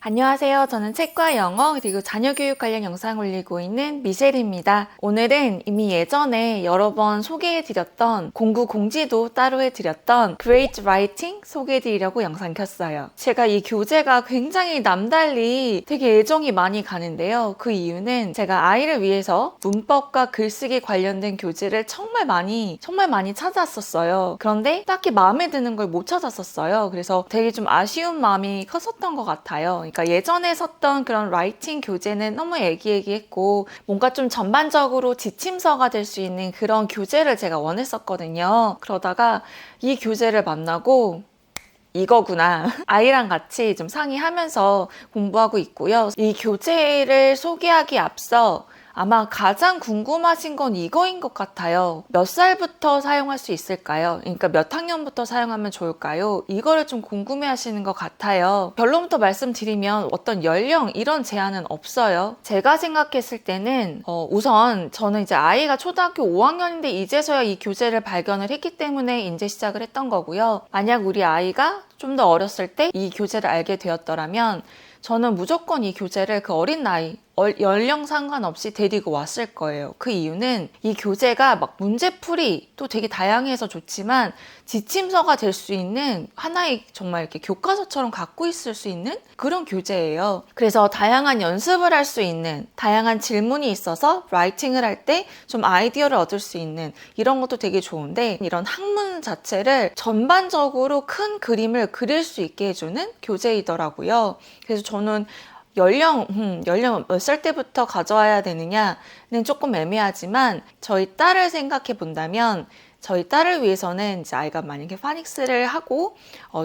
안녕하세요. 저는 책과 영어 그리고 자녀교육 관련 영상 올리고 있는 미셸입니다. 오늘은 이미 예전에 여러 번 소개해드렸던 공부 공지도 따로 해드렸던 Great Writing 소개해드리려고 영상 켰어요. 제가 이 교재가 굉장히 남달리 되게 애정이 많이 가는데요. 그 이유는 제가 아이를 위해서 문법과 글쓰기 관련된 교재를 정말 많이 찾았었어요. 그런데 딱히 마음에 드는 걸 못 찾았었어요. 그래서 되게 좀 아쉬운 마음이 컸었던 것 같아요. 그러니까 예전에 썼던 그런 라이팅 교재는 너무 애기애기했고 뭔가 좀 전반적으로 지침서가 될 수 있는 그런 교재를 제가 원했었거든요. 그러다가 이 교재를 만나고 이거구나. 아이랑 같이 좀 상의하면서 공부하고 있고요. 이 교재를 소개하기 앞서 아마 가장 궁금하신 건 이거인 것 같아요. 몇 살부터 사용할 수 있을까요? 그러니까 몇 학년부터 사용하면 좋을까요? 이거를 좀 궁금해 하시는 것 같아요. 결론부터 말씀드리면 어떤 연령 이런 제한은 없어요. 제가 생각했을 때는 우선 저는 이제 아이가 초등학교 5학년인데 이제서야 이 교재를 발견을 했기 때문에 이제 시작을 했던 거고요. 만약 우리 아이가 좀 더 어렸을 때 이 교재를 알게 되었더라면 저는 무조건 이 교재를 그 어린 나이, 연령 상관없이 데리고 왔을 거예요. 그 이유는 이 교재가 막 문제풀이 또 되게 다양해서 좋지만 지침서가 될 수 있는 하나의 정말 이렇게 교과서처럼 갖고 있을 수 있는 그런 교재예요. 그래서 다양한 연습을 할 수 있는, 다양한 질문이 있어서 라이팅을 할 때 좀 아이디어를 얻을 수 있는 이런 것도 되게 좋은데 이런 학문 자체를 전반적으로 큰 그림을 그릴 수 있게 해주는 교재이더라고요. 그래서 저는 연령 몇 살 때부터 가져와야 되느냐는 조금 애매하지만 저희 딸을 생각해 본다면 저희 딸을 위해서는 이제 아이가 만약에 파닉스를 하고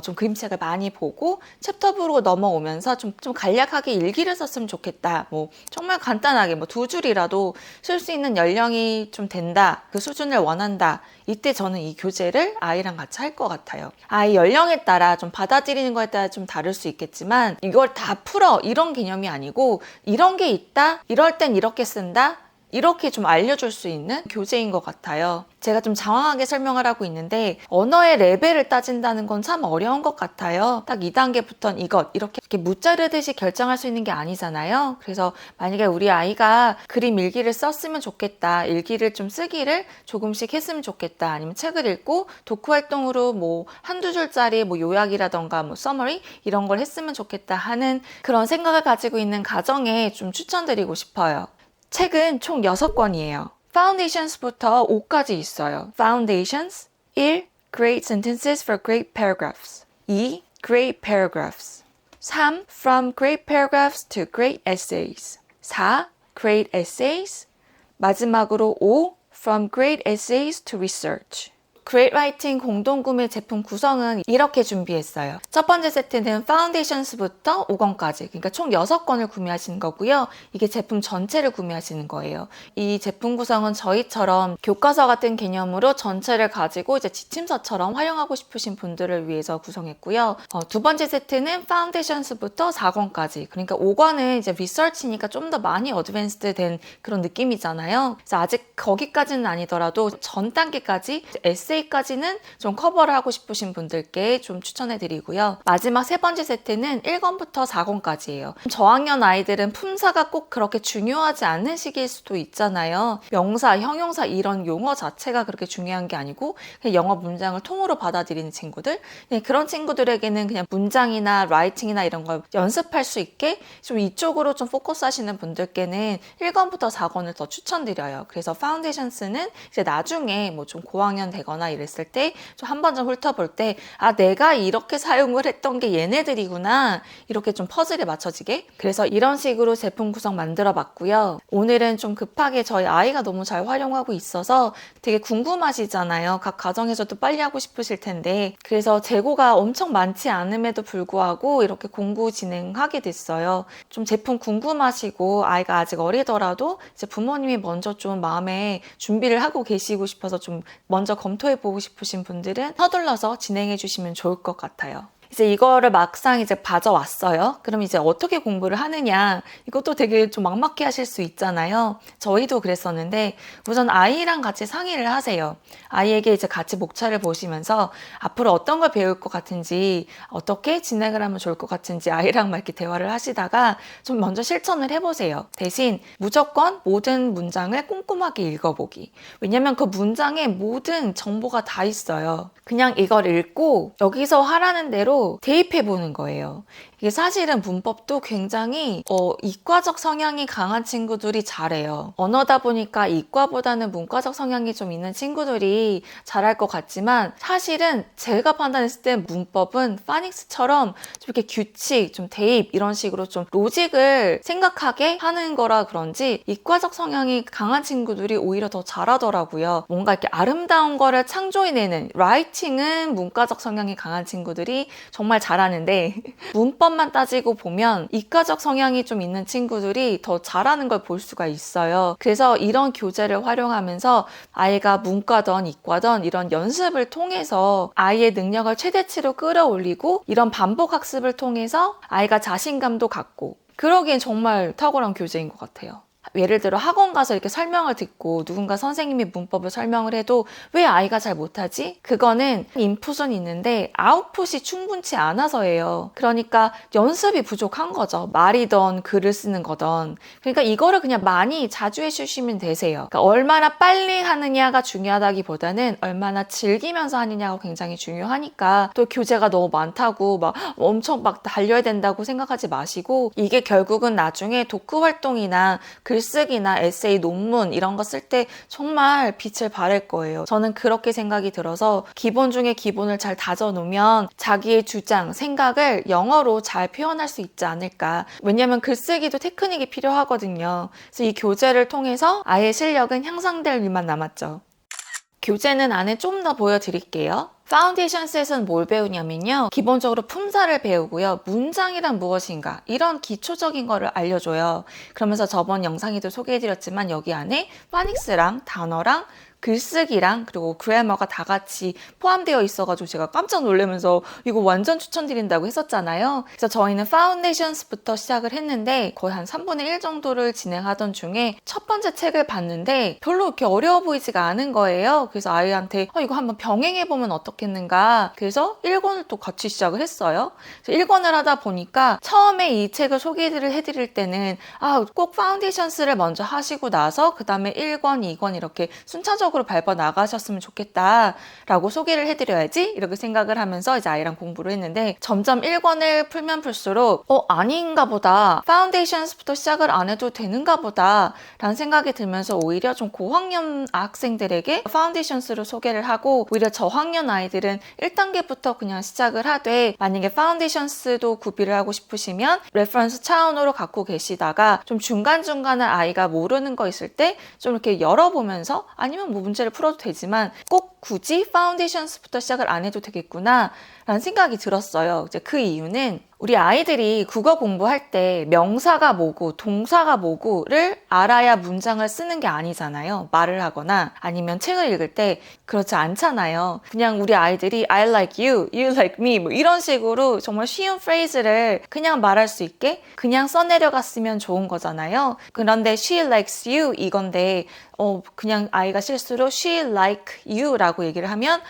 좀 그림책을 많이 보고 챕터부로 넘어오면서 좀 간략하게 일기를 썼으면 좋겠다. 뭐 정말 간단하게 뭐 2줄이라도 쓸 수 있는 연령이 좀 된다. 그 수준을 원한다. 이때 저는 이 교재를 아이랑 같이 할 것 같아요. 아이 연령에 따라 좀 받아들이는 거에 따라 좀 다를 수 있겠지만 이걸 다 풀어 이런 개념이 아니고 이런 게 있다. 이럴 땐 이렇게 쓴다. 이렇게 좀 알려줄 수 있는 교재인 것 같아요. 제가 좀 장황하게 설명을 하고 있는데 언어의 레벨을 따진다는 건 참 어려운 것 같아요. 딱 2단계부터는 이렇게 무자르듯이 결정할 수 있는 게 아니잖아요. 그래서 만약에 우리 아이가 그림 일기를 썼으면 좋겠다. 일기를 좀 쓰기를 조금씩 했으면 좋겠다. 아니면 책을 읽고 독후 활동으로 뭐 한두 줄짜리 뭐 요약이라던가 뭐 서머리 이런 걸 했으면 좋겠다 하는 그런 생각을 가지고 있는 가정에 좀 추천드리고 싶어요. 책은 총 6권이에요. Foundations부터 5까지 있어요. Foundations 1. Great Sentences for Great Paragraphs 2. Great Paragraphs 3. From Great Paragraphs to Great Essays 4. Great Essays 마지막으로 5. From Great Essays to Research Great Writing 공동구매 제품 구성은 이렇게 준비했어요. 첫 번째 세트는 Foundations부터 5권까지, 그러니까 총 6권을 구매하시는 거고요. 이게 제품 전체를 구매하시는 거예요. 이 제품 구성은 저희처럼 교과서 같은 개념으로 전체를 가지고 이제 지침서처럼 활용하고 싶으신 분들을 위해서 구성했고요. 두 번째 세트는 Foundations부터 4권까지, 그러니까 5권은 이제 리서치니까 좀 더 많이 어드밴스드 된 그런 느낌이잖아요. 그래서 아직 거기까지는 아니더라도 전 단계까지 에세이까지는 좀 커버를 하고 싶으신 분들께 좀 추천해드리고요. 마지막 세 번째 세트는 1권부터 4권까지예요. 저학년 아이들은 품사가 꼭 그렇게 중요하지 않는 시기일 수도 있잖아요. 명사, 형용사 이런 용어 자체가 그렇게 중요한 게 아니고 그냥 영어 문장을 통으로 받아들이는 친구들, 그런 친구들에게는 그냥 문장이나 라이팅이나 이런 걸 연습할 수 있게 좀 이쪽으로 좀 포커스 하시는 분들께는 1권부터 4권을 더 추천드려요. 그래서 파운데이션스는 이제 나중에 뭐 좀 고학년 되거나 이랬을 때 좀 한 번 좀 훑어볼 때 내가 이렇게 사용을 했던 게 얘네들이구나 이렇게 좀 퍼즐에 맞춰지게, 그래서 이런 식으로 제품 구성 만들어 봤고요. 오늘은 좀 급하게 저희 아이가 너무 잘 활용하고 있어서 되게 궁금하시잖아요. 각 가정에서도 빨리 하고 싶으실 텐데, 그래서 재고가 엄청 많지 않음에도 불구하고 이렇게 공구 진행하게 됐어요. 좀 제품 궁금하시고 아이가 아직 어리더라도 이제 부모님이 먼저 좀 마음에 준비를 하고 계시고 싶어서 좀 먼저 검토해보고 싶으신 분들은 서둘러서 진행해 주시면 좋을 것 같아요. 이제 이거를 막상 이제 가져왔어요. 그럼 이제 어떻게 공부를 하느냐, 이것도 되게 좀 막막해 하실 수 있잖아요. 저희도 그랬었는데 우선 아이랑 같이 상의를 하세요. 아이에게 이제 같이 목차를 보시면서 앞으로 어떤 걸 배울 것 같은지, 어떻게 진행을 하면 좋을 것 같은지 아이랑 막 이렇게 대화를 하시다가 좀 먼저 실천을 해보세요. 대신 무조건 모든 문장을 꼼꼼하게 읽어보기. 왜냐면 그 문장에 모든 정보가 다 있어요. 그냥 이걸 읽고 여기서 하라는 대로 대입해보는 거예요. 이게 사실은 문법도 굉장히 이과적 성향이 강한 친구들이 잘해요. 언어다 보니까 이과보다는 문과적 성향이 좀 있는 친구들이 잘할 것 같지만 사실은 제가 판단했을 때 문법은 파닉스처럼 좀 이렇게 규칙, 좀 대입 이런 식으로 좀 로직을 생각하게 하는 거라 그런지 이과적 성향이 강한 친구들이 오히려 더 잘하더라고요. 뭔가 이렇게 아름다운 거를 창조해내는 라이팅은 문과적 성향이 강한 친구들이 정말 잘하는데 문법만 따지고 보면 이과적 성향이 좀 있는 친구들이 더 잘하는 걸 볼 수가 있어요. 그래서 이런 교재를 활용하면서 아이가 문과든 이과든 이런 연습을 통해서 아이의 능력을 최대치로 끌어올리고 이런 반복 학습을 통해서 아이가 자신감도 갖고 그러기엔 정말 탁월한 교재인 것 같아요. 예를 들어 학원 가서 이렇게 설명을 듣고 누군가 선생님이 문법을 설명을 해도 왜 아이가 잘 못하지? 그거는 인풋은 있는데 아웃풋이 충분치 않아서예요. 그러니까 연습이 부족한 거죠. 말이든 글을 쓰는 거든. 그러니까 이거를 그냥 많이 자주 해주시면 되세요. 그러니까 얼마나 빨리 하느냐가 중요하다기보다는 얼마나 즐기면서 하느냐가 굉장히 중요하니까 또 교재가 너무 많다고 막 엄청 막 달려야 된다고 생각하지 마시고 이게 결국은 나중에 독후 활동이나 글쓰기나 에세이, 논문 이런 거 쓸 때 정말 빛을 발할 거예요. 저는 그렇게 생각이 들어서 기본 중에 기본을 잘 다져놓으면 자기의 주장, 생각을 영어로 잘 표현할 수 있지 않을까. 왜냐면 글쓰기도 테크닉이 필요하거든요. 그래서 이 교재를 통해서 아이의 실력은 향상될 일만 남았죠. 교재는 안에 좀 더 보여드릴게요. 파운데이션스에서는 뭘 배우냐면요. 기본적으로 품사를 배우고요. 문장이란 무엇인가 이런 기초적인 거를 알려줘요. 그러면서 저번 영상에도 소개해드렸지만 여기 안에 파닉스랑 단어랑 글쓰기랑 그리고 그래머가 다 같이 포함되어 있어가지고 제가 깜짝 놀라면서 이거 완전 추천드린다고 했었잖아요. 그래서 저희는 파운데이션스부터 시작을 했는데 거의 한 3분의 1 정도를 진행하던 중에 첫 번째 책을 봤는데 별로 이렇게 어려워 보이지가 않은 거예요. 그래서 아이한테 이거 한번 병행해보면 어떻겠는가. 그래서 1권을 또 같이 시작을 했어요. 그래서 1권을 하다 보니까 처음에 이 책을 소개를 해드릴 때는 꼭 파운데이션스를 먼저 하시고 나서 그 다음에 1권, 2권 이렇게 순차적으로 밟아 나가셨으면 좋겠다라고 소개를 해드려야지 이렇게 생각을 하면서 이제 아이랑 공부를 했는데 점점 1권을 풀면 풀수록 아닌가 보다. 파운데이션스부터 시작을 안 해도 되는가 보다 라는 생각이 들면서 오히려 좀 고학년 학생들에게 파운데이션스를 소개를 하고 오히려 저학년 아이들은 1단계부터 그냥 시작을 하되 만약에 파운데이션스도 구비를 하고 싶으시면 레퍼런스 차원으로 갖고 계시다가 좀 중간중간에 아이가 모르는 거 있을 때 좀 이렇게 열어보면서 아니면 뭐 문제를 풀어도 되지만 꼭 굳이 파운데이션스부터 시작을 안 해도 되겠구나 라는 생각이 들었어요. 이제 그 이유는 우리 아이들이 국어 공부할 때 명사가 뭐고 동사가 뭐고를 알아야 문장을 쓰는 게 아니잖아요. 말을 하거나 아니면 책을 읽을 때 그렇지 않잖아요. 그냥 우리 아이들이 I like you, you like me 뭐 이런 식으로 정말 쉬운 프레이즈를 그냥 말할 수 있게 그냥 써내려갔으면 좋은 거잖아요. 그런데 she likes you 이건데 그냥 아이가 실수로 she like you 라고 얘기를 하면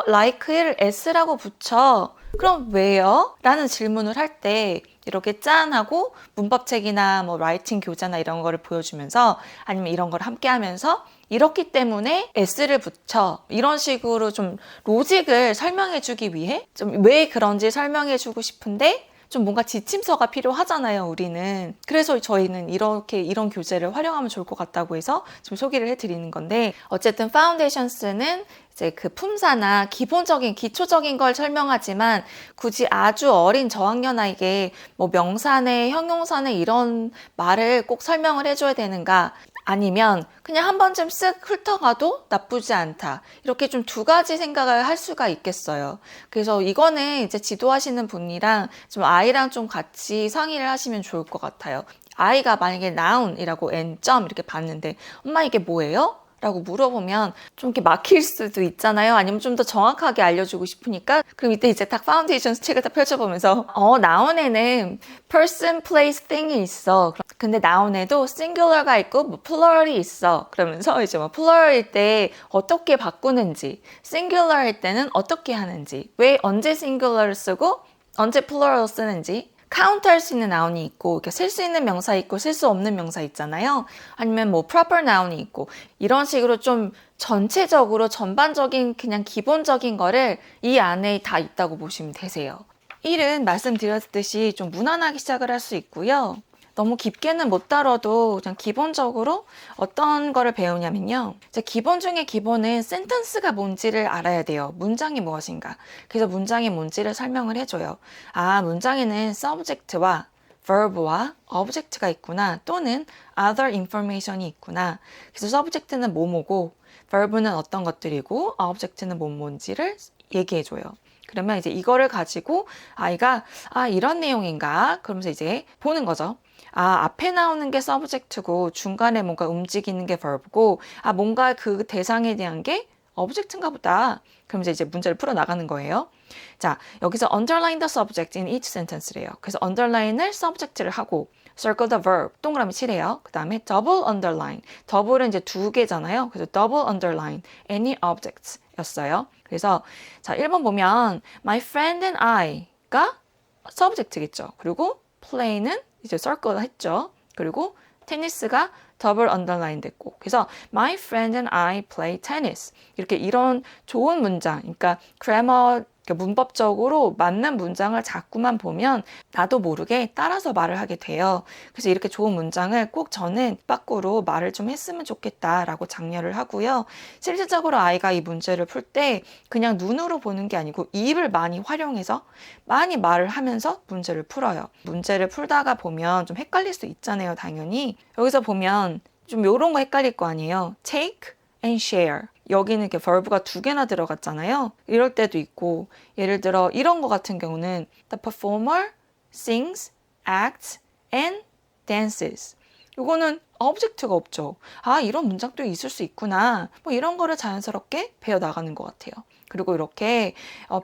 like를 s라고 붙여. 그럼 왜요? 라는 질문을 할 때 이렇게 짠하고 문법책이나 뭐 라이팅 교재나 이런 거를 보여주면서 아니면 이런 걸 함께 하면서 이렇기 때문에 s를 붙여 이런 식으로 좀 로직을 설명해 주기 위해 좀 왜 그런지 설명해 주고 싶은데 좀 뭔가 지침서가 필요하잖아요, 우리는. 그래서 저희는 이런 교재를 활용하면 좋을 것 같다고 해서 좀 소개를 해드리는 건데 어쨌든 파운데이션스는 이제 그 품사나 기본적인 기초적인 걸 설명하지만 굳이 아주 어린 저학년 아이에게 뭐 명사네, 형용사네 이런 말을 꼭 설명을 해줘야 되는가? 아니면 그냥 한 번쯤 쓱 훑어가도 나쁘지 않다. 이렇게 좀 두 가지 생각을 할 수가 있겠어요. 그래서 이거는 이제 지도하시는 분이랑 좀 아이랑 좀 같이 상의를 하시면 좋을 것 같아요. 아이가 만약에 noun이라고 n 점 이렇게 봤는데 엄마 이게 뭐예요? 라고 물어보면 좀 이렇게 막힐 수도 있잖아요. 아니면 좀 더 정확하게 알려주고 싶으니까. 그럼 이때 이제 딱 파운데이션 책을 딱 펼쳐보면서 나운에는 person, place, thing이 있어. 근데 나운에도 singular가 있고 뭐 plural이 있어. 그러면서 이제 뭐 plural일 때 어떻게 바꾸는지, singular일 때는 어떻게 하는지, 왜 언제 singular을 쓰고 언제 plural을 쓰는지, 카운트할 수 있는 나운이 있고 쓸 수 있는 명사 있고 쓸 수 없는 명사 있잖아요. 아니면 뭐 proper noun이 있고 이런 식으로 좀 전체적으로 전반적인 그냥 기본적인 거를 이 안에 다 있다고 보시면 되세요. 1은 말씀드렸듯이 좀 무난하게 시작을 할 수 있고요. 너무 깊게는 못 다뤄도 그냥 기본적으로 어떤 거를 배우냐면요. 기본 중에 기본은 센텐스가 뭔지를 알아야 돼요. 문장이 무엇인가. 그래서 문장이 뭔지를 설명을 해줘요. 문장에는 subject와 verb와 object가 있구나. 또는 other information이 있구나. 그래서 subject는 뭐뭐고 verb는 어떤 것들이고 object는 뭔지를 얘기해줘요. 그러면 이제 이거를 가지고 아이가 이런 내용인가? 그러면서 이제 보는 거죠. 앞에 나오는 게 subject고 중간에 뭔가 움직이는 게 verb고 뭔가 그 대상에 대한 게 object인가 보다. 그러면서 이제 문제를 풀어 나가는 거예요. 자, 여기서 underline the subject in each sentence래요. 그래서 underline을 subject를 하고 circle the verb 동그라미 칠해요. 그 다음에 double underline. double은 이제 두 개잖아요. 그래서 double underline any objects 였어요. 그래서 자, 1번 보면 my friend and I가 subject겠죠. 그리고 play는 이제 circle 했죠. 그리고 테니스가 더블 언더라인 됐고, 그래서 my friend and I play tennis. 이렇게 이런 좋은 문장, 그러니까 grammar 문법적으로 맞는 문장을 자꾸만 보면 나도 모르게 따라서 말을 하게 돼요. 그래서 이렇게 좋은 문장을 꼭 저는 밖으로 말을 좀 했으면 좋겠다라고 장려를 하고요. 실질적으로 아이가 이 문제를 풀 때 그냥 눈으로 보는 게 아니고 입을 많이 활용해서 많이 말을 하면서 문제를 풀어요. 문제를 풀다가 보면 좀 헷갈릴 수 있잖아요, 당연히. 여기서 보면 좀 이런 거 헷갈릴 거 아니에요. take and share. 여기는 이렇게 verb가 두 개나 들어갔잖아요. 이럴 때도 있고, 예를 들어 이런 거 같은 경우는 the performer sings, acts, and dances. 이거는 object가 없죠. 이런 문장도 있을 수 있구나. 뭐 이런 거를 자연스럽게 배워 나가는 것 같아요. 그리고 이렇게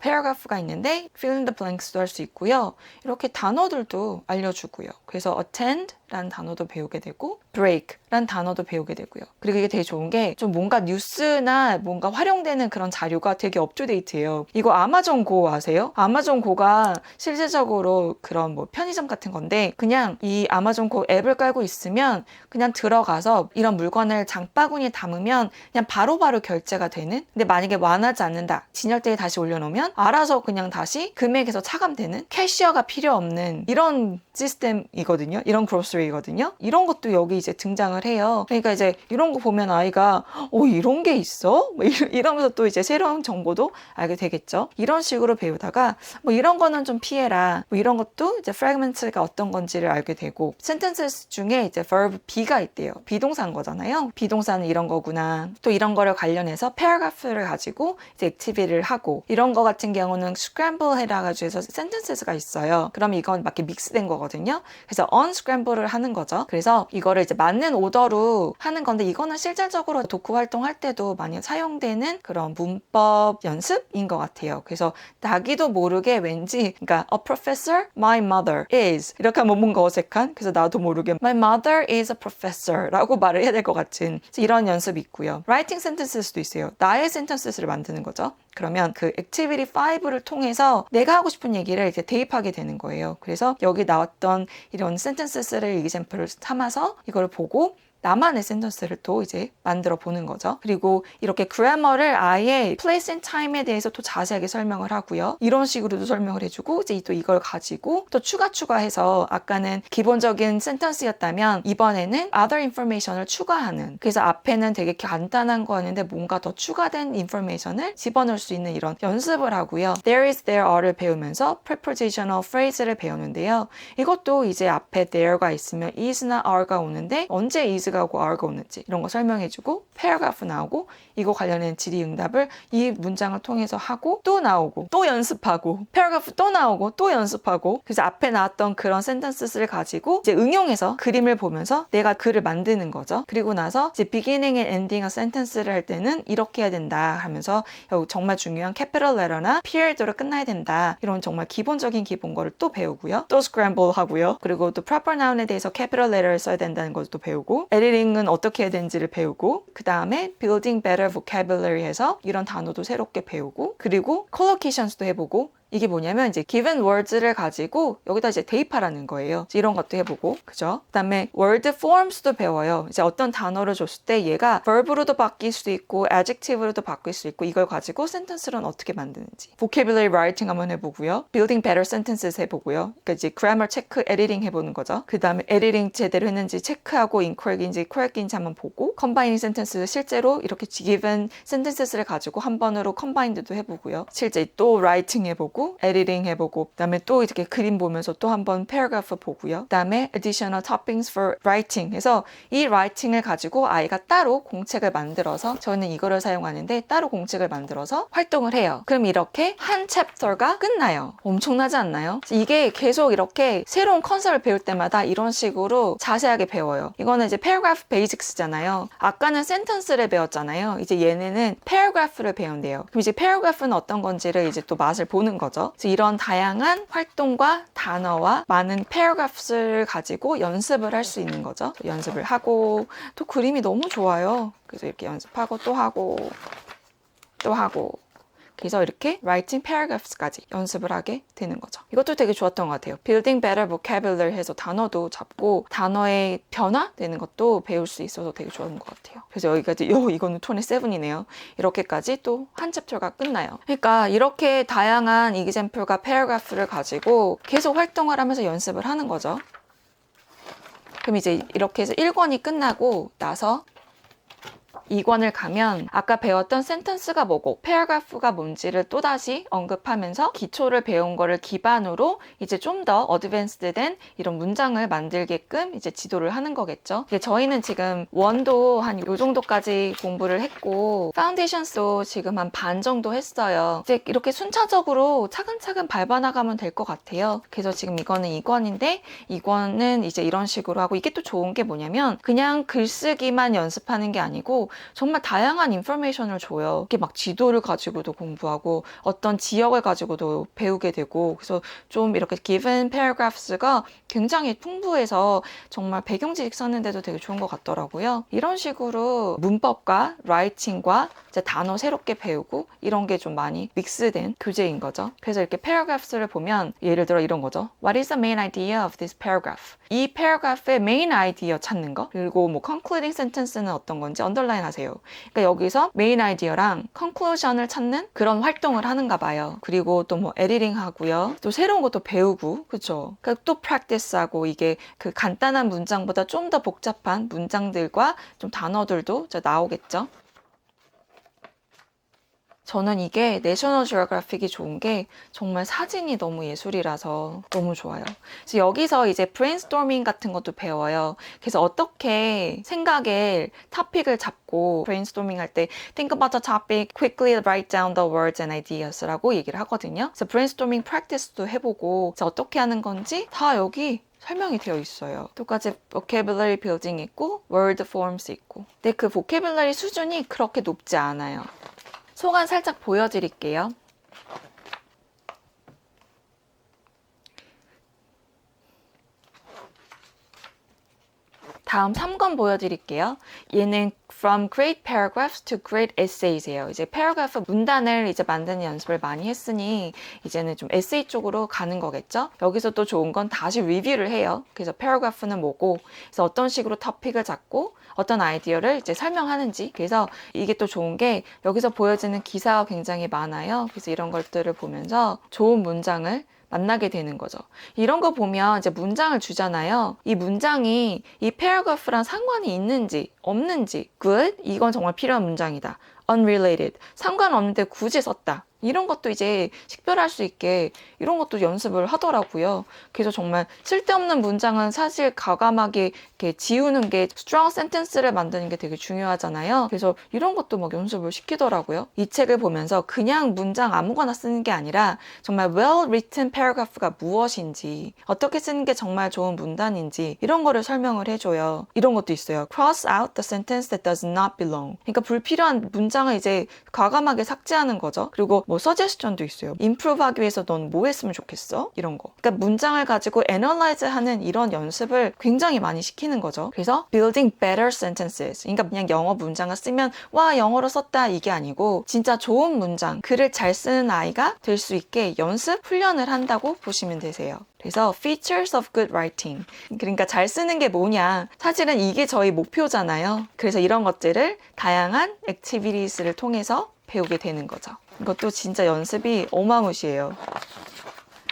paragraph가 있는데 fill in the blanks도 할 수 있고요. 이렇게 단어들도 알려주고요. 그래서 attend 라는 단어도 배우게 되고 break 라는 단어도 배우게 되고요. 그리고 이게 되게 좋은 게 좀 뭔가 뉴스나 뭔가 활용되는 그런 자료가 되게 업투데이트해요. 이거 아마존 고 아세요? 아마존 고가 실질적으로 그런 뭐 편의점 같은 건데 그냥 이 아마존 고 앱을 깔고 있으면 그냥 들어가서 이런 물건을 장바구니에 담으면 그냥 바로바로 결제가 되는, 근데 만약에 완하지 않는다, 진열대에 다시 올려놓으면 알아서 그냥 다시 금액에서 차감되는, 캐시어가 필요 없는 이런 시스템이거든요. 이런 그로서리거든요. 이런 것도 여기 이제 등장을 해요. 그러니까 이제 이런 거 보면 아이가 이런 게 있어? 뭐 이러면서 또 이제 새로운 정보도 알게 되겠죠. 이런 식으로 배우다가 뭐 이런 거는 좀 피해라. 뭐 이런 것도 이제 fragment가 어떤 건지를 알게 되고, sentences 중에 이제 verb B가 있대요. 비동사인 거잖아요. 비동사는 이런 거구나. 또 이런 거를 관련해서 paragraph를 가지고 이제 activity를 하고, 이런 거 같은 경우는 scramble 해라 가지고 해서 sentences가 있어요. 그럼 이건 막 이렇게 믹스된 거거든요. 그래서 unscramble를 하는 거죠. 그래서 이거를 이제 맞는 오더로 하는 건데, 이거는 실질적으로 독후 활동할 때도 많이 사용되는 그런 문법 연습인 것 같아요. 그래서 나기도 모르게 왠지, 그러니까 a professor, my mother is 이렇게 하면 뭔가 어색한, 그래서 나도 모르게 my mother is a professor 라고 말을 해야 될 것 같은 이런 연습이 있고요. writing sentences도 있어요. 나의 sentences를 만드는 거죠. 그러면 그 activity 5를 통해서 내가 하고 싶은 얘기를 이제 대입하게 되는 거예요. 그래서 여기 나왔던 이런 sentences를 example을 삼아서 이걸 보고 나만의 센텐스를 또 이제 만들어 보는 거죠. 그리고 이렇게 그래머를 아예 place and time에 대해서 또 자세하게 설명을 하고요. 이런 식으로도 설명을 해주고, 이제 또 이걸 가지고 또 추가해서 아까는 기본적인 센텐스였다면 이번에는 other information을 추가하는, 그래서 앞에는 되게 간단한 거였는데 뭔가 더 추가된 information을 집어넣을 수 있는 이런 연습을 하고요. there is, there are를 배우면서 prepositional phrase를 배우는데요. 이것도 이제 앞에 there가 있으면 is나 are가 오는데 언제 is is가 하고 are가 오는지 이런 거 설명해주고 paragraph 나오고 이거 관련된 질의응답을 이 문장을 통해서 하고 또 나오고 또 연습하고 paragraph 또 나오고 또 연습하고 그래서 앞에 나왔던 그런 sentence를 가지고 이제 응용해서 그림을 보면서 내가 글을 만드는 거죠. 그리고 나서 이제 beginning and ending a sentence를 할 때는 이렇게 해야 된다 하면서 여기 정말 중요한 capital letter나 period로 끝나야 된다. 이런 정말 기본적인 기본 거를 또 배우고요. 또 scramble 하고요. 그리고 또 proper noun에 대해서 capital letter를 써야 된다는 것도 배우고 editing은 어떻게 해야 되는지를 배우고 그 다음에 building better vocabulary 해서 이런 단어도 새롭게 배우고 그리고 collocations도 해보고 이게 뭐냐면 이제 given words를 가지고 여기다 이제 대입하라는 거예요. 이런 것도 해보고, 그죠? 그 다음에 word forms도 배워요. 이제 어떤 단어를 줬을 때 얘가 verb로도 바뀔 수도 있고 adjective로도 바뀔 수 있고 이걸 가지고 sentence는 어떻게 만드는지. vocabulary writing 한번 해보고요. building better sentences 해보고요. 그러니까 이제 grammar 체크, editing 해보는 거죠. 그 다음에 editing 제대로 했는지 체크하고 incorrect인지 correct인지 한번 보고 combining sentences 실제로 이렇게 given sentences를 가지고 한 번으로 combined도 해보고요. 실제 또 writing 해보고 에디팅 해보고 그다음에 또 이렇게 그림 보면서 또 한번 paragraph 보고요. 그다음에 additional toppings for writing 해서 이 writing을 가지고 아이가 따로 공책을 만들어서 저는 이거를 사용하는데 따로 공책을 만들어서 활동을 해요. 그럼 이렇게 한 챕터가 끝나요. 엄청나지 않나요? 이게 계속 이렇게 새로운 컨셉을 배울 때마다 이런 식으로 자세하게 배워요. 이거는 이제 paragraph basics잖아요. 아까는 sentence를 배웠잖아요. 이제 얘네는 paragraph를 배운대요. 그럼 이제 paragraph는 어떤 건지를 이제 또 맛을 보는 거죠. 그래서 이런 다양한 활동과 단어와 많은 paragraphs를 가지고 연습을 할 수 있는 거죠. 연습을 하고 또 그림이 너무 좋아요. 그래서 이렇게 연습하고 또 하고 또 하고 그래서 이렇게 writing paragraphs까지 연습을 하게 되는 거죠. 이것도 되게 좋았던 것 같아요. building better vocabulary 해서 단어도 잡고 단어의 변화되는 것도 배울 수 있어서 되게 좋은 것 같아요. 그래서 여기까지 이거는 27이네요. 이렇게까지 또 한 챕터가 끝나요. 그러니까 이렇게 다양한 example과 paragraph를 가지고 계속 활동을 하면서 연습을 하는 거죠. 그럼 이제 이렇게 해서 1권이 끝나고 나서 2권을 가면 아까 배웠던 센텐스가 뭐고 paragraph가 뭔지를 또다시 언급하면서 기초를 배운 거를 기반으로 이제 좀 더 어드밴스드된 이런 문장을 만들게끔 이제 지도를 하는 거겠죠. 저희는 지금 원도 한 요 정도까지 공부를 했고 파운데이션도 지금 한 반 정도 했어요. 이제 이렇게 순차적으로 차근차근 밟아나가면 될 것 같아요. 그래서 지금 이거는 2권인데 2권은 이제 이런 식으로 하고 이게 또 좋은 게 뭐냐면 그냥 글쓰기만 연습하는 게 아니고 정말 다양한 인포메이션을 줘요. 이렇게 막 지도를 가지고도 공부하고 어떤 지역을 가지고도 배우게 되고 그래서 좀 이렇게 given paragraphs가 굉장히 풍부해서 정말 배경지식 썼는데도 되게 좋은 것 같더라고요. 이런 식으로 문법과 writing과 이제 단어 새롭게 배우고 이런 게 좀 많이 믹스된 교재인 거죠. 그래서 이렇게 paragraphs를 보면 예를 들어 이런 거죠. What is the main idea of this paragraph? 이 paragraph의 main idea 찾는 거 그리고 뭐 concluding sentence는 어떤 건지 underline 하세요. 그러니까 여기서 main idea랑 conclusion을 찾는 그런 활동을 하는가 봐요. 그리고 또 뭐 editing 하고요. 또 새로운 것도 배우고 그렇죠. 그러니까 또 practice 하고 이게 그 간단한 문장보다 좀 더 복잡한 문장들과 좀 단어들도 나오겠죠. 저는 이게 내셔널 지오그래픽이 좋은 게 정말 사진이 너무 예술이라서 너무 좋아요. 그래서 여기서 이제 브레인스토밍 같은 것도 배워요. 그래서 어떻게 생각을 토픽을 잡고 브레인스토밍 할 때 think about the topic, quickly write down the words and ideas라고 얘기를 하거든요. 그래서 브레인스토밍 프랙티스도 해보고 그래서 어떻게 하는 건지 다 여기 설명이 되어 있어요. 똑같이 vocabulary building 있고 word forms 있고 근데 그 vocabulary 수준이 그렇게 높지 않아요. 소감 살짝 보여드릴게요. 다음 3권 보여드릴게요. 얘는 From Great Paragraphs to Great Essays예요. 이제 paragraph 문단을 이제 만드는 연습을 많이 했으니 이제는 좀 에세이 쪽으로 가는 거겠죠? 여기서 또 좋은 건 다시 리뷰를 해요. 그래서 paragraph는 뭐고, 그래서 어떤 식으로 토픽을 잡고 어떤 아이디어를 이제 설명하는지. 그래서 이게 또 좋은 게 여기서 보여지는 기사가 굉장히 많아요. 그래서 이런 것들을 보면서 좋은 문장을 만나게 되는 거죠. 이런 거 보면 이제 문장을 주잖아요. 이 문장이 이 paragraph랑 상관이 있는지 없는지 good, 이건 정말 필요한 문장이다. unrelated, 상관없는데 굳이 썼다. 이런 것도 이제 식별할 수 있게 이런 것도 연습을 하더라고요. 그래서 정말 쓸데없는 문장은 사실 과감하게 이렇게 지우는 게 strong sentence를 만드는 게 되게 중요하잖아요. 그래서 이런 것도 막 연습을 시키더라고요. 이 책을 보면서 그냥 문장 아무거나 쓰는 게 아니라 정말 well written paragraph가 무엇인지, 어떻게 쓰는 게 정말 좋은 문단인지 이런 거를 설명을 해줘요. 이런 것도 있어요. cross out the sentence that does not belong. 그러니까 불필요한 문장을 이제 과감하게 삭제하는 거죠. 그리고 뭐 서제스션도 있어요. improve 하기 위해서 넌 뭐 했으면 좋겠어? 이런 거. 그러니까 문장을 가지고 analyze 하는 이런 연습을 굉장히 많이 시키는 거죠. 그래서 building better sentences. 그러니까 그냥 영어 문장을 쓰면 와 영어로 썼다 이게 아니고 진짜 좋은 문장, 글을 잘 쓰는 아이가 될 수 있게 연습, 훈련을 한다고 보시면 되세요. 그래서 features of good writing. 그러니까 잘 쓰는 게 뭐냐. 사실은 이게 저희 목표잖아요. 그래서 이런 것들을 다양한 activities를 통해서 배우게 되는 거죠. 이것도 진짜 연습이 어마무시해요.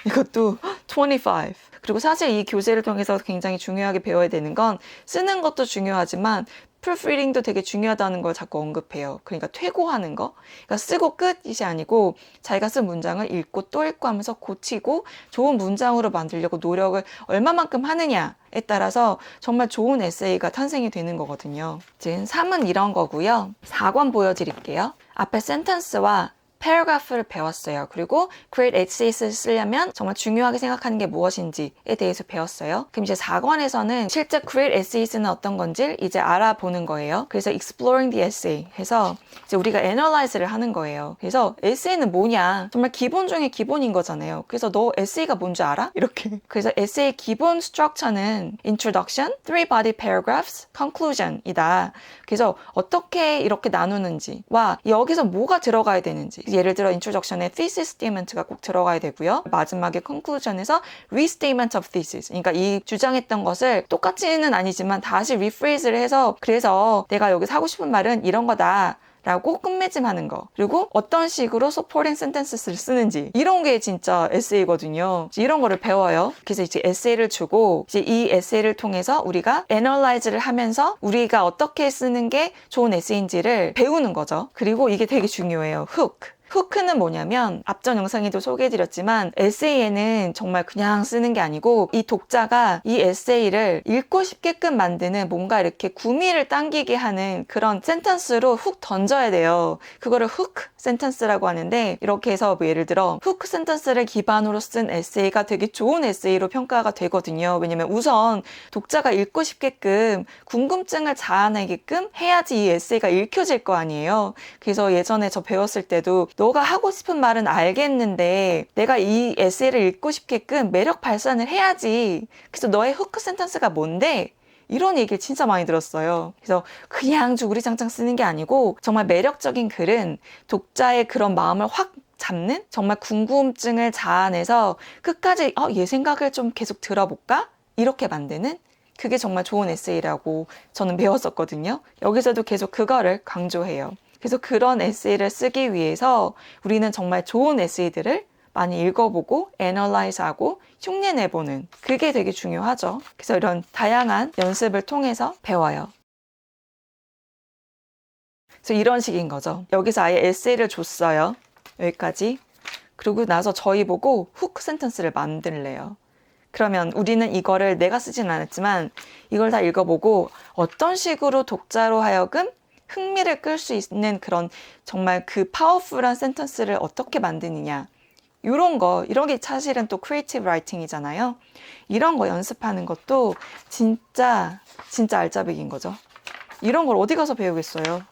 이것도 25. 그리고 사실 이 교재를 통해서 굉장히 중요하게 배워야 되는 건 쓰는 것도 중요하지만 proofreading도 되게 중요하다는 걸 자꾸 언급해요. 그러니까 퇴고하는 거. 그러니까 쓰고 끝이 아니고 자기가 쓴 문장을 읽고 또 읽고 하면서 고치고 좋은 문장으로 만들려고 노력을 얼마만큼 하느냐에 따라서 정말 좋은 에세이가 탄생이 되는 거거든요. 지금 3은 이런 거고요. 4권 보여드릴게요. 앞에 sentence와 paragraph를 배웠어요. 그리고 great essays를 쓰려면 정말 중요하게 생각하는 게 무엇인지에 대해서 배웠어요. 그럼 이제 4권에서는 실제 great essays는 어떤 건지 이제 알아보는 거예요. 그래서 exploring the essay 해서 이제 우리가 analyze를 하는 거예요. 그래서 에세이는 뭐냐? 정말 기본 중에 기본인 거잖아요. 그래서 너 에세이가 뭔지 알아? 이렇게. 그래서 에세이의 기본 스트럭처는 introduction, three body paragraphs, conclusion이다. 그래서 어떻게 이렇게 나누는지와 여기서 뭐가 들어가야 되는지 예를 들어 introduction에 thesis statement가 꼭 들어가야 되고요. 마지막에 conclusion에서 restatement of thesis. 그러니까 이 주장했던 것을 똑같이는 아니지만 다시 rephrase를 해서 그래서 내가 여기서 하고 싶은 말은 이런 거다. 라고 끝맺음하는 거. 그리고 어떤 식으로 supporting sentences를 쓰는지. 이런 게 진짜 에세이거든요. 이런 거를 배워요. 그래서 이제 에세이를 주고 이제 이 에세이를 통해서 우리가 analyze를 하면서 우리가 어떻게 쓰는 게 좋은 에세이인지를 배우는 거죠. 그리고 이게 되게 중요해요. hook. 후크는 뭐냐면 앞전 영상에도 소개해드렸지만 에세이에는 정말 그냥 쓰는 게 아니고 이 독자가 이 에세이를 읽고 싶게끔 만드는 뭔가 이렇게 구미를 당기게 하는 그런 센텐스로 훅 던져야 돼요. 그거를 후크 센텐스라고 하는데 이렇게 해서 뭐 예를 들어 후크 센텐스를 기반으로 쓴 에세이가 되게 좋은 에세이로 평가가 되거든요. 왜냐면 우선 독자가 읽고 싶게끔 궁금증을 자아내게끔 해야지 이 에세이가 읽혀질 거 아니에요. 그래서 예전에 저 배웠을 때도 너가 하고 싶은 말은 알겠는데 내가 이 에세이를 읽고 싶게끔 매력 발산을 해야지. 그래서 너의 후크 센텐스가 뭔데? 이런 얘기를 진짜 많이 들었어요. 그래서 그냥 주구리장창 쓰는 게 아니고 정말 매력적인 글은 독자의 그런 마음을 확 잡는 정말 궁금증을 자아내서 끝까지 얘 생각을 좀 계속 들어볼까? 이렇게 만드는 그게 정말 좋은 에세이라고 저는 배웠었거든요. 여기서도 계속 그거를 강조해요. 그래서 그런 에세이를 쓰기 위해서 우리는 정말 좋은 에세이들을 많이 읽어보고 애널라이즈하고 흉내내보는 그게 되게 중요하죠. 그래서 이런 다양한 연습을 통해서 배워요. 그래서 이런 식인 거죠. 여기서 아예 에세이를 줬어요. 여기까지. 그리고 나서 저희 보고 후크 센텐스를 만들래요. 그러면 우리는 이거를 내가 쓰진 않았지만 이걸 다 읽어보고 어떤 식으로 독자로 하여금 흥미를 끌 수 있는 그런 정말 그 파워풀한 센텐스를 어떻게 만드느냐 이런 게 사실은 또 크리에이티브 라이팅이잖아요. 이런 거 연습하는 것도 진짜 알짜배기인 거죠. 이런 걸 어디 가서 배우겠어요.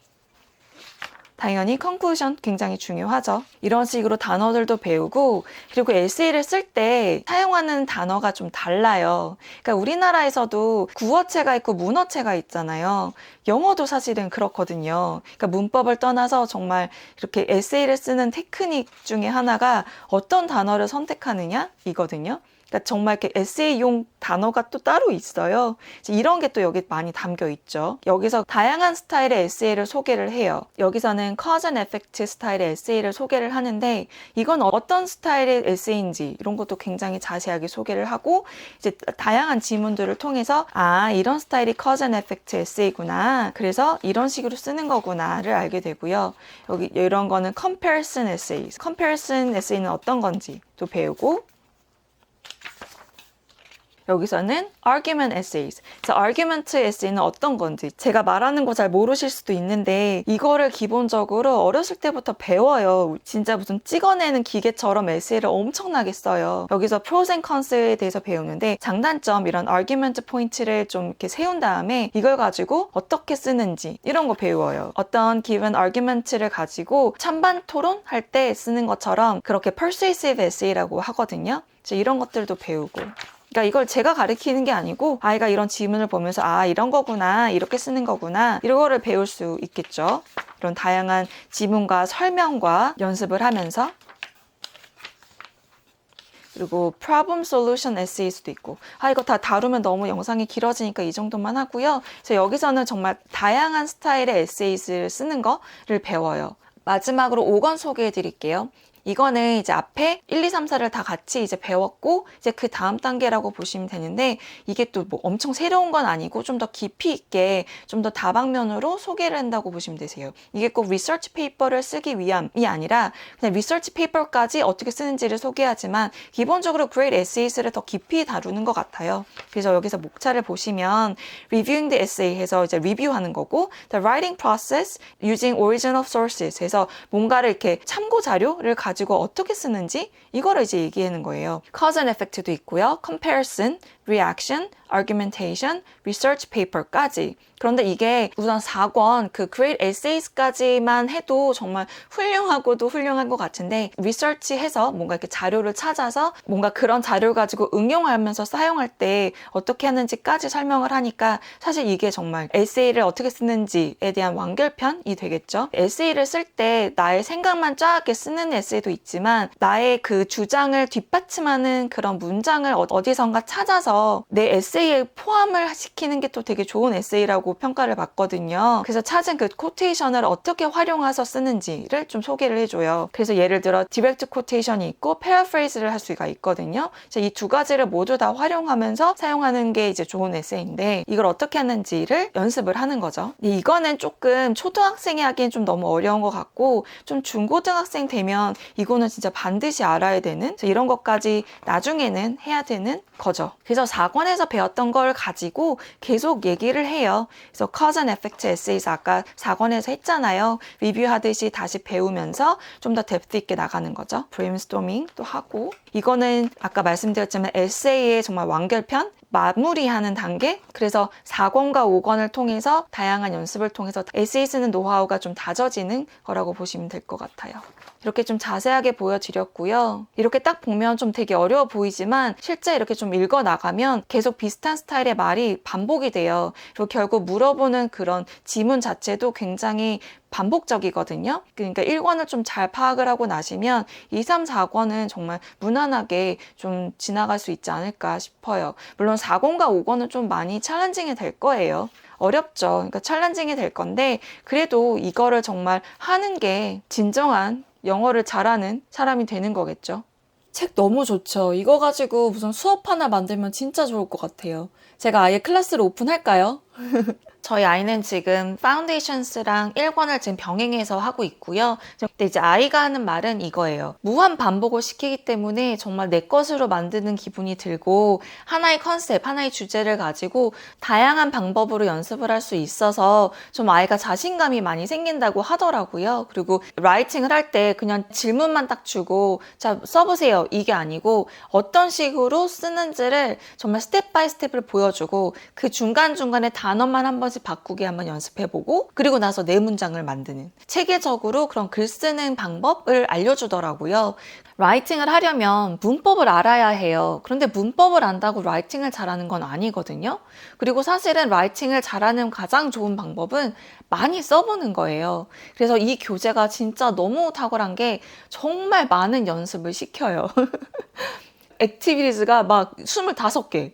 당연히 conclusion 굉장히 중요하죠. 이런 식으로 단어들도 배우고 그리고 에세이를 쓸 때 사용하는 단어가 좀 달라요. 그러니까 우리나라에서도 구어체가 있고 문어체가 있잖아요. 영어도 사실은 그렇거든요. 그러니까 문법을 떠나서 정말 이렇게 에세이를 쓰는 테크닉 중에 하나가 어떤 단어를 선택하느냐 이거든요. 그러니까 정말 이렇게 에세이용 단어가 또 따로 있어요. 이런 게 또 여기 많이 담겨 있죠. 여기서 다양한 스타일의 에세이를 소개를 해요. 여기서는 cause and effect 스타일의 에세이를 소개를 하는데 이건 어떤 스타일의 에세이인지 이런 것도 굉장히 자세하게 소개를 하고 이제 다양한 지문들을 통해서 아, 이런 스타일이 cause and effect 에세이구나. 그래서 이런 식으로 쓰는 거구나를 알게 되고요. 여기 이런 거는 comparison essays. comparison 에세이는 어떤 건지 또 배우고 여기서는 argument essays. 그래서 argument essay는 어떤 건지 제가 말하는 거 잘 모르실 수도 있는데 이거를 기본적으로 어렸을 때부터 배워요. 진짜 무슨 찍어내는 기계처럼 에세이를 엄청나게 써요. 여기서 pros and cons에 대해서 배우는데 장단점 이런 argument 포인트를 좀 이렇게 세운 다음에 이걸 가지고 어떻게 쓰는지 이런 거 배워요. 어떤 given argument를 가지고 찬반 토론할 때 쓰는 것처럼 그렇게 persuasive essay라고 하거든요. 이런 것들도 배우고 그러니까 이걸 제가 가르치는 게 아니고 아이가 이런 지문을 보면서 아, 이런 거구나, 이렇게 쓰는 거구나 이런 거를 배울 수 있겠죠. 이런 다양한 지문과 설명과 연습을 하면서 그리고 problem solution essays도 있고 아, 이거 다 다루면 너무 영상이 길어지니까 이 정도만 하고요. 그래서 여기서는 정말 다양한 스타일의 에세이를 쓰는 거를 배워요. 마지막으로 5권 소개해 드릴게요. 이거는 이제 앞에 1, 2, 3, 4를 다 같이 이제 배웠고 이제 그 다음 단계라고 보시면 되는데 이게 또 뭐 엄청 새로운 건 아니고 좀 더 깊이 있게 좀 더 다방면으로 소개를 한다고 보시면 되세요. 이게 꼭 리서치 페이퍼를 쓰기 위함이 아니라 그냥 리서치 페이퍼까지 어떻게 쓰는지를 소개하지만 기본적으로 Great Essays를 더 깊이 다루는 것 같아요. 그래서 여기서 목차를 보시면 Reviewing the Essay 해서 이제 리뷰하는 거고 The Writing Process Using Original Sources 해서 뭔가를 이렇게 참고 자료를 가지고 어떻게 쓰는지 이거를 이제 얘기하는 거예요. Cause and Effect도 있고요. Comparison, Reaction, Argumentation, Research Paper까지. 그런데 이게 우선 4권 그 Great Essays까지만 해도 정말 훌륭하고도 훌륭한 것 같은데 리서치해서 뭔가 이렇게 자료를 찾아서 뭔가 그런 자료를 가지고 응용하면서 사용할 때 어떻게 하는지까지 설명을 하니까 사실 이게 정말 에세이를 어떻게 쓰는지에 대한 완결편이 되겠죠. 에세이를 쓸 때 나의 생각만 쫙 쓰는 에세이도 있지만 나의 그 주장을 뒷받침하는 그런 문장을 어디선가 찾아서 내 에세이에 포함을 시키는 게 또 되게 좋은 에세이라고 평가를 받거든요. 그래서 찾은 그 코테이션을 어떻게 활용해서 쓰는지를 좀 소개를 해줘요. 그래서 예를 들어 디렉트 코테이션이 있고 패러프레이즈를 할 수가 있거든요. 이 두 가지를 모두 다 활용하면서 사용하는 게 이제 좋은 에세이인데 이걸 어떻게 하는지를 연습을 하는 거죠. 이거는 조금 초등학생이 하기엔 좀 너무 어려운 것 같고 좀 중고등학생 되면 이거는 진짜 반드시 알아야 되는 이런 것까지 나중에는 해야 되는 거죠. 그래서 4권에서 배웠던 걸 가지고 계속 얘기를 해요. 그래서 Cause and Effect Essays 아까 4권에서 했잖아요. 리뷰하듯이 다시 배우면서 좀 더 뎁스 있게 나가는 거죠. 브레인스토밍도 하고 이거는 아까 말씀드렸지만 에세이의 정말 완결편 마무리하는 단계? 그래서 4권과 5권을 통해서 다양한 연습을 통해서 에세이 쓰는 노하우가 좀 다져지는 거라고 보시면 될 것 같아요. 이렇게 좀 자세하게 보여드렸고요. 이렇게 딱 보면 좀 되게 어려워 보이지만 실제 이렇게 좀 읽어나가면 계속 비슷한 스타일의 말이 반복이 돼요. 그리고 결국 물어보는 그런 지문 자체도 굉장히 반복적이거든요. 그러니까 1권을 좀 잘 파악을 하고 나시면 2, 3, 4권은 정말 무난하게 좀 지나갈 수 있지 않을까 싶어요. 물론 4권과 5권은 좀 많이 챌린징이 될 거예요. 어렵죠. 그러니까 챌린징이 될 건데 그래도 이거를 정말 하는 게 진정한 영어를 잘하는 사람이 되는 거겠죠. 책 너무 좋죠. 이거 가지고 무슨 수업 하나 만들면 진짜 좋을 것 같아요. 제가 아예 클래스를 오픈할까요? 저희 아이는 지금 파운데이션스랑 1권을 지금 병행해서 하고 있고요. 근데 이제 아이가 하는 말은 이거예요. 무한 반복을 시키기 때문에 정말 내 것으로 만드는 기분이 들고 하나의 컨셉, 하나의 주제를 가지고 다양한 방법으로 연습을 할 수 있어서 좀 아이가 자신감이 많이 생긴다고 하더라고요. 그리고 라이팅을 할 때 그냥 질문만 딱 주고 자 써보세요 이게 아니고 어떤 식으로 쓰는지를 정말 스텝 바이 스텝을 보여주고 그 중간중간에 단어만 한 번씩 바꾸게 한번 연습해보고 그리고 나서 네 문장을 만드는 체계적으로 그런 글 쓰는 방법을 알려주더라고요. 라이팅을 하려면 문법을 알아야 해요. 그런데 문법을 안다고 라이팅을 잘하는 건 아니거든요. 그리고 사실은 라이팅을 잘하는 가장 좋은 방법은 많이 써보는 거예요. 그래서 이 교재가 진짜 너무 탁월한 게 정말 많은 연습을 시켜요. 액티비티즈가 막 25개.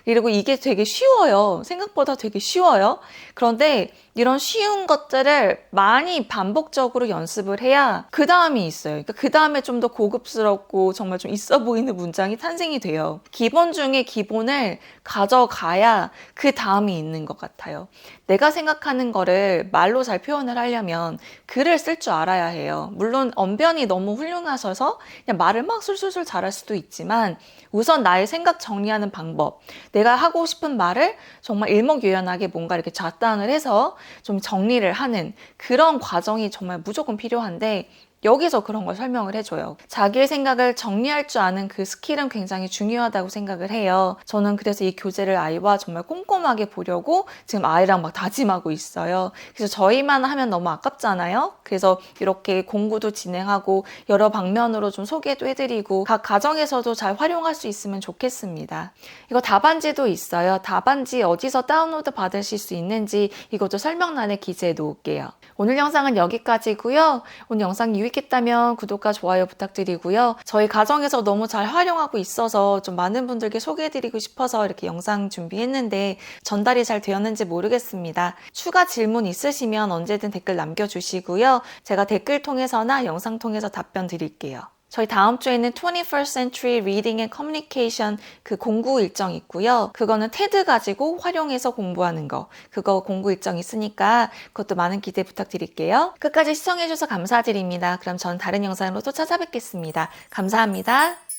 그리고 이게 되게 쉬워요. 생각보다 되게 쉬워요. 그런데 이런 쉬운 것들을 많이 반복적으로 연습을 해야 그 다음이 있어요. 그러니까 그 다음에 좀 더 고급스럽고 정말 좀 있어 보이는 문장이 탄생이 돼요. 기본 중에 기본을 가져가야 그 다음이 있는 것 같아요. 내가 생각하는 거를 말로 잘 표현을 하려면 글을 쓸 줄 알아야 해요. 물론 언변이 너무 훌륭하셔서 그냥 말을 막 술술술 잘할 수도 있지만 우선 나의 생각 정리하는 방법, 내가 하고 싶은 말을 정말 일목요연하게 뭔가 이렇게 잣단을 해서 좀 정리를 하는 그런 과정이 정말 무조건 필요한데 여기서 그런 걸 설명을 해줘요. 자기의 생각을 정리할 줄 아는 그 스킬은 굉장히 중요하다고 생각을 해요. 저는 그래서 이 교재를 아이와 정말 꼼꼼하게 보려고 지금 아이랑 막 다짐하고 있어요. 그래서 저희만 하면 너무 아깝잖아요. 그래서 이렇게 공부도 진행하고 여러 방면으로 좀 소개도 해드리고 각 가정에서도 잘 활용할 수 있으면 좋겠습니다. 이거 답안지도 있어요. 답안지 어디서 다운로드 받으실 수 있는지 이것도 설명란에 기재해 놓을게요. 오늘 영상은 여기까지고요. 오늘 영상 유익했다면 구독과 좋아요 부탁드리고요. 저희 가정에서 너무 잘 활용하고 있어서 좀 많은 분들께 소개해드리고 싶어서 이렇게 영상 준비했는데 전달이 잘 되었는지 모르겠습니다. 추가 질문 있으시면 언제든 댓글 남겨주시고요. 제가 댓글 통해서나 영상 통해서 답변 드릴게요. 저희 다음 주에는 21st Century Reading and Communication 그 공부 일정 있고요. 그거는 테드 가지고 활용해서 공부하는 거. 그거 공부 일정 있으니까 그것도 많은 기대 부탁드릴게요. 끝까지 시청해주셔서 감사드립니다. 그럼 전 다른 영상으로 또 찾아뵙겠습니다. 감사합니다.